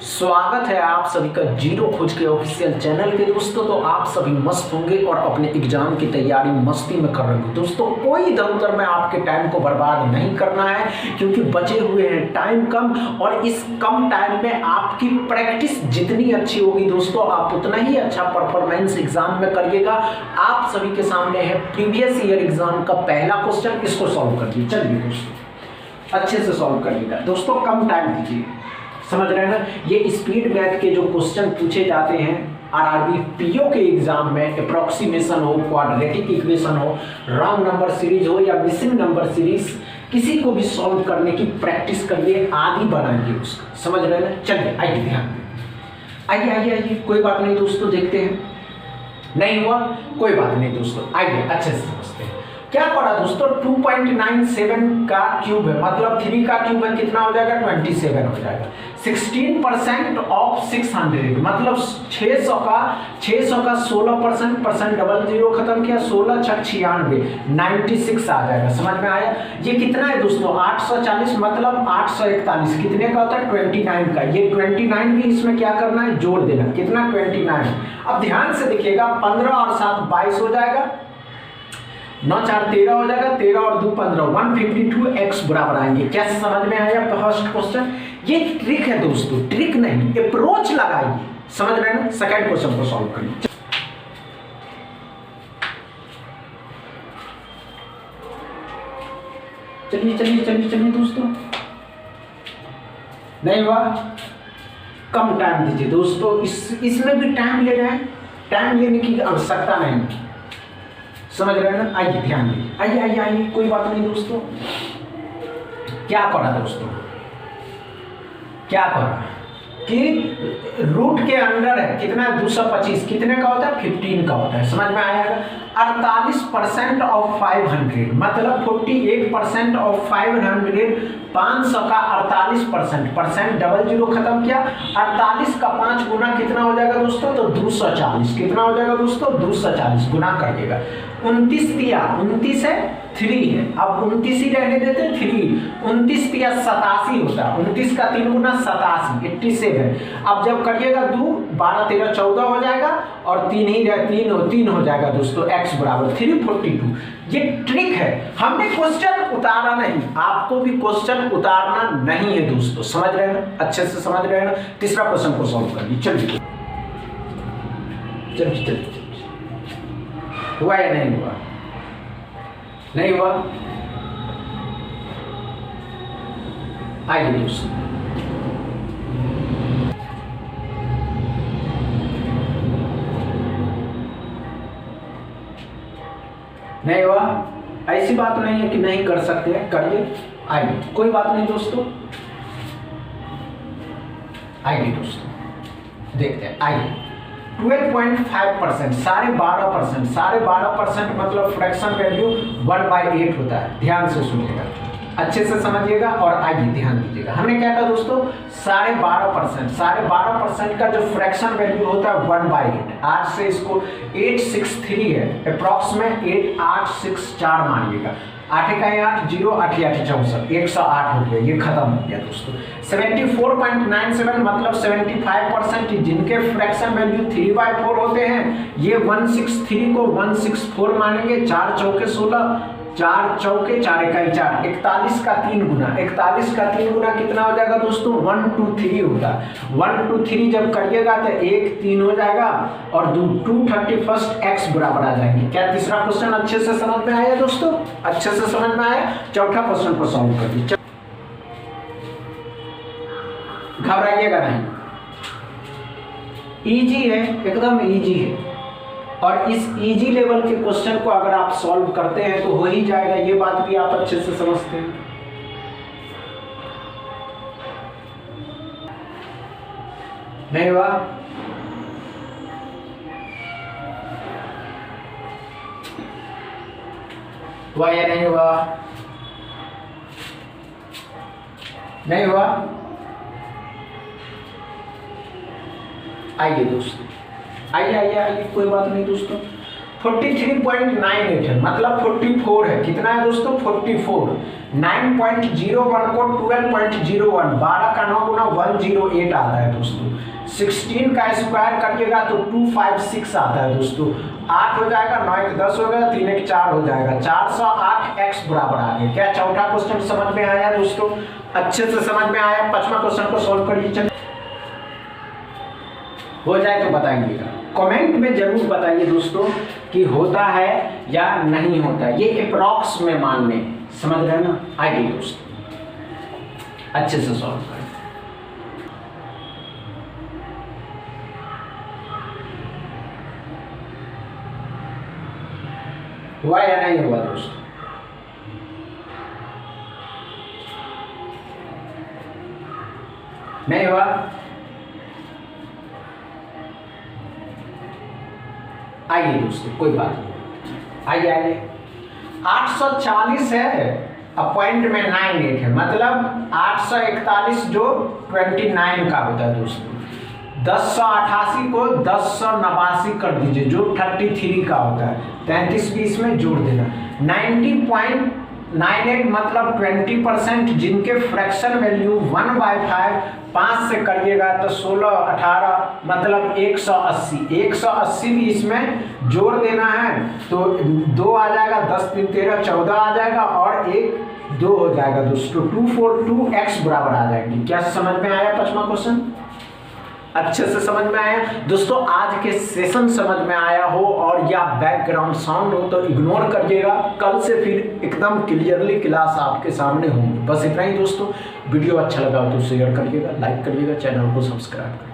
स्वागत है आप सभी का जीरो खोज के ऑफिशियल चैनल पे दोस्तों। तो आप सभी मस्त होंगे और अपने एग्जाम की तैयारी मस्ती में कर रहे होंगे दोस्तों। कोई इधर उधर में आपके टाइम को बर्बाद नहीं करना है, क्योंकि बचे हुए हैं टाइम कम और इस कम टाइम में आपकी प्रैक्टिस जितनी अच्छी होगी दोस्तों, आप उतना ही अच्छा परफॉर्मेंस एग्जाम में करिएगा। आप सभी के सामने है प्रीवियस ईयर एग्जाम का पहला क्वेश्चन, इसको सॉल्व करिए। चलिए दोस्तों अच्छे से सॉल्व करिएगा दोस्तों, कम टाइम दीजिए। समझ रहे हैं ना, ये स्पीड मैथ के जो क्वेश्चन पूछे जाते हैं आरआरबी पीओ के एग्जाम में, अप्रोक्सीमेशन हो, क्वाड्रेटिक इक्वेशन हो, राउंड नंबर सीरीज हो या मिसिंग नंबर सीरीज, किसी को भी सॉल्व करने की प्रैक्टिस करिए, आदि बनाइए उसका। समझ रहे हैं ना। चलिए आइए ध्यान दें, आइए आइए आइए। कोई बात नहीं दोस्तों, देखते हैं। नहीं हुआ कोई बात नहीं दोस्तों, आइए अच्छे से समझते हैं। क्या पढ़ा दोस्तों, 2.97 का क्यूब है, मतलब 3 का क्यूब है, कितना हो जाएगा 27 हो जाएगा। 16% ऑफ 600, मतलब 600 का 16%, परसेंट डबल जीरो खत्म किया, 16 6 96, 96 आ जाएगा। समझ में आया। ये कितना है दोस्तों 840, मतलब 841 कितने का होता है 29 का। ये 29 भी इसमें क्या करना है, जोड़ देना। कितना 29। अब ध्यान से देखिएगा, 15 और 7 22 हो जाएगा, 9 4 13 हो जाएगा, 13 और 2 15, 152 x बराबर आएंगे। क्या समझ में आया फर्स्ट क्वेश्चन। ये ट्रिक है दोस्तों, ट्रिक नहीं, अप्रोच लगाइए। समझ रहे हैं ना। सेकंड क्वेश्चन को सॉल्व करिए। चलिए चलिए चलिए चलिए दोस्तों, नहीं हुआ कम टाइम दीजिए दोस्तों। इसमें भी टाइम ले रहे हैं, टाइम लेने की आवश्यकता नहीं। समझ रहे हैं ना। आइए ध्यान दीजिए, आइए आइए आइए। कोई बात नहीं दोस्तों। क्या करा दोस्तों, क्या करा कि रूट के अंदर है, कितना 225, कितने का होता है 15 का होता है। समझ में आया। 48% ऑफ 500, मतलब 48% ऑफ 500, 500 का 48%, परसेंट डबल जीरो खत्म किया, 48 का 5 गुना कितना हो जाएगा दोस्तों, तो 240। कितना हो जाएगा दोस्तों 240, गुना करिएगा। 29 दिया, 29 है 3 है, अब 29 ही रहने देते 3, 29 दिया 87 होता है, 29 का 3 गुना 87, 87। अब जब करिएगा 2 12 13 14 हो जाएगा और 3 ही 3 हो जाएगा दोस्तों, x बराबर 342। ये ट्रिक है, हमने क्वेश्चन उतारा नहीं, आपको भी क्वेश्चन उतारना नहीं है दोस्तों। समझ रहे हैं ना, अच्छे से समझ रहे हैं ना। तीसरा क्वेश्चन को सॉल्व करिए। चलिए चलिए चलिए, हुआ या नहीं हुआ, नहीं हुआ। आइए दोस्तों, नहीं हुआ, ऐसी बात नहीं है कि नहीं कर सकते हैं, करिए। आइए कोई बात नहीं दोस्तों, आइए दोस्तों देखते हैं। आइए 12.5%, 12.5%, मतलब फ्रैक्शन वैल्यू 1/8 होता है। ध्यान से सुनिएगा, अच्छे से समझिएगा और आइए ध्यान दीजिएगा। हमने क्या कहा दोस्तों 12.5% का जो फ्रैक्शन वैल्यू होता है 1/8। 8 से इसको 863 है, अप्रॉक्स में 8864 मानिएगा। 8 का 8 0, 8 8 64, 108 हो गया, ये खत्म हो गया दोस्तों। 74.97, मतलब 75%, जिनके फ्रैक्शन वैल्यू 3/4 होते हैं, ये 163 को 164 मानेंगे। 4 चौके 16, 4 चौके 4 इकाई 4, 41 का 3 गुना, 41 का 3 गुना कितना हो जाएगा दोस्तों 123 होता है। 123 जब करिएगा तो 1 3 हो जाएगा और 231 x बराबर आ जाएंगे। क्या तीसरा क्वेश्चन अच्छे से समझ में आया दोस्तों, अच्छे से समझ में आया। चौथा क्वेश्चन को सॉल्व करिए। घबराइएगा नहीं, इजी है, एकदम इजी है। और इस इजी लेवल के क्वेश्चन को अगर आप सॉल्व करते हैं तो हो ही जाएगा, ये बात भी आप अच्छे से समझते हैं। नहीं हुआ, हुआ या नहीं हुआ, नहीं हुआ। आइए दोस्तों, आइए आइए आइए, कोई बात नहीं दोस्तों। 43.98 है, मतलब 44 है। कितना है दोस्तों? 44। 9.01 को 12.01, 12 का 9 गुना 108 आता है दोस्तों। 16 का स्क्वायर करिएगा तो 256 आता है दोस्तों। 8 हो जाएगा, 9 1 10 हो गया, 3 1 4 हो जाएगा, 408 x बराबर आ गया। क्या चौथा क्वेश्चन समझ में आया दोस्तों? अच्छे से समझ में आया। 5वां क्वेश्चन को सॉल्व करिए। चलिए हो जाए तो बताइएगा, कमेंट में जरूर बताइए दोस्तों कि होता है या नहीं होता है। ये अप्रॉक्स में मान लें, समझ रहे हैं ना? आइए दोस्तों अच्छे से सॉल्व करें। हुआ या नहीं हुआ दोस्तों? नहीं हुआ? आइए दोस्तों, कोई बात नहीं, आइए आइए। 840 है, अपॉइंट में 98 है, मतलब 841 जो 29 का होता है दोस्तों। 1088 को 1089 कर दीजिए जो 33 का होता है। 33 भी इसमें जोड़ देना। 90.98 मतलब 20%, जिनके फ्रैक्शन वैल्यू 1/5 5 से करिएगा तो 16 18 मतलब 180। 180 भी इसमें जोड़ देना है तो 2 आ जाएगा, 10 3 13 14 आ जाएगा और 1 2 हो जाएगा दोस्तों। 242x बराबर आ जाएगी। क्या समझ में आया 5वां क्वेश्चन? अच्छे से समझ में आया दोस्तों? आज के सेशन समझ में आया हो और या बैकग्राउंड साउंड हो तो इग्नोर करिएगा। कल से फिर एकदम क्लियरली क्लास आपके सामने होंगी। बस इतना ही दोस्तों। वीडियो अच्छा लगा तो शेयर करिएगा, लाइक करिएगा, चैनल को सब्सक्राइब करिएगा।